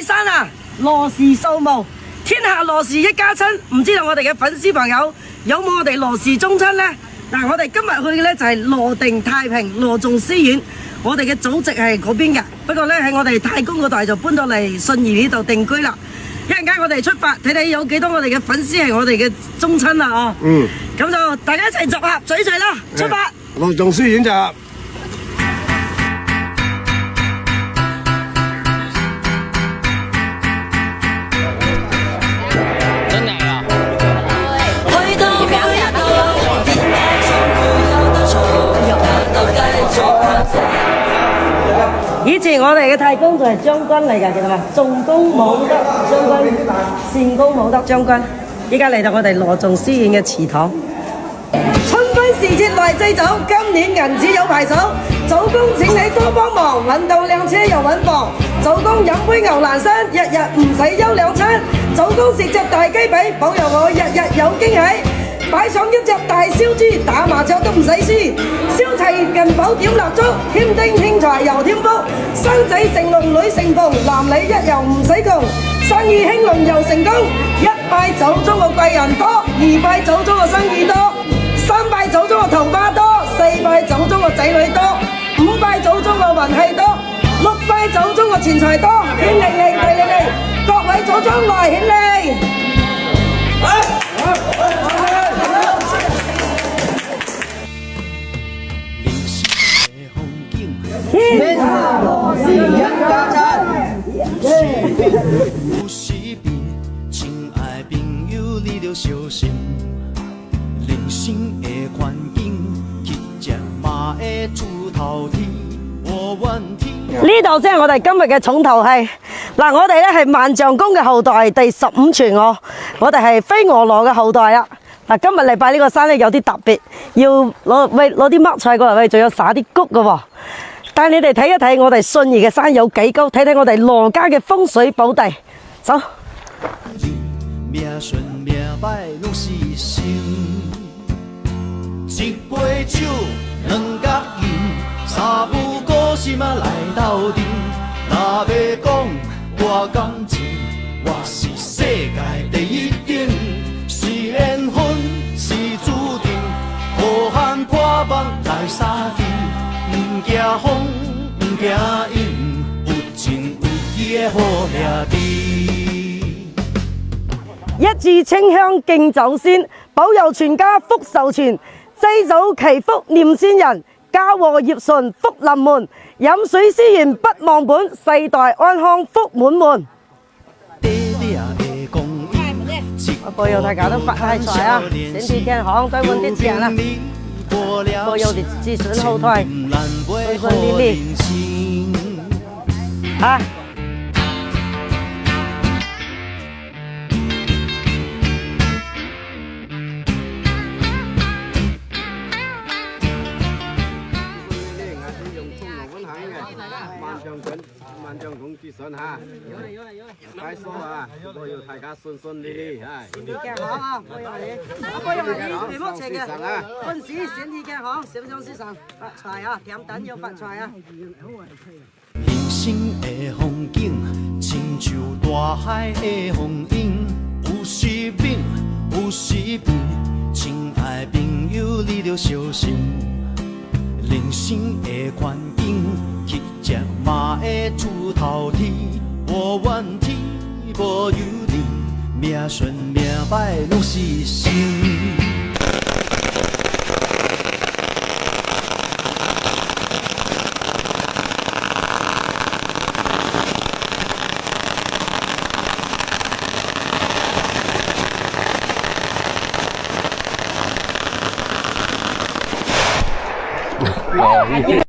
拜山啊，羅氏掃墓，天下羅氏一家親。唔知道我哋嘅粉絲朋友有冇我哋羅氏宗親呢？嗱，我哋今日去嘅呢就係羅定太平羅仲書院，我哋嘅祖籍係嗰邊嘅，不過呢喺我哋太公嗰代就搬到嚟信義呢度定居啦。一陣間我哋出發，睇睇有幾多我哋嘅粉絲係我哋嘅宗親啦哦。咁就大家一齊集合聚一聚啦，出發！羅仲書院集合。以前我哋嘅太公就係將軍嚟㗎，記得嘛？重功武德將軍，善功武德將軍。依家嚟到我哋羅仲書院嘅祠堂。春分時節來祭酒，今年銀紙有排數。祖公請你多幫忙，揾到靚車又揾房。祖公飲杯牛欄山，日日唔使休兩餐。祖公食隻大雞髀，保佑我日日有驚喜。擺上一隻大燒豬，打麻雀都唔使輸。燒齊銀寶點蠟燭，添丁添財又添福。生仔成龍女成鳳，男女一遊唔使窮。生意興隆又成功，一拜祖宗個貴人多，二拜祖宗個生意多，三拜祖宗個桃花多，四拜祖宗個仔女多，五拜祖宗個運氣多，六拜祖宗個錢財多。天靈靈地靈靈，各位祖宗來顯靈。天下羅氏一家親，有時變，親愛朋友你著小心，人生的環境，乞食嘛會出頭天，我願天。呢度先係我哋今日嘅重頭戲。嗱，我哋咧係萬象公嘅後代，第15傳我哋係飛鵝羅嘅後代啦。嗱，今日嚟拜呢個山咧有啲特別，要攞啲麥菜過嚟，仲有撒啲穀嘅喎。帶你哋睇一睇我哋信義嘅山有幾高，睇睇我哋羅家嘅風水寶地。走。命順命歹攏是心，一杯酒兩角銀，三不五時嘛來鬥陣。若要講我感情，我是世界第一等，是緣分是注定，好漢破網來相見。唔驚風，唔驚陰，有情有義的好兄弟。一炷清香敬祖先，保佑全家福壽全。祭祖祈福念先人，家和業順福臨門。飲水思源不忘本，世代安康福滿門。保佑大家都發大財啊！身體健康，多揾啲錢啦！保佑你子孫後代順順利利啊！萬象公之順嚇，快速啊！都要大家順順利利嚇。身體健康啊！保佑你，保佑你，唔好邪嘅。本事身體健康，心想事成，發財啊！點等要發財啊！人生的風景，親像大海的風湧，有時猛，有時平，親愛朋友你著小心。人生的環境，乞食嘛會出頭天，我願天保佑你，命順命歹攏是心。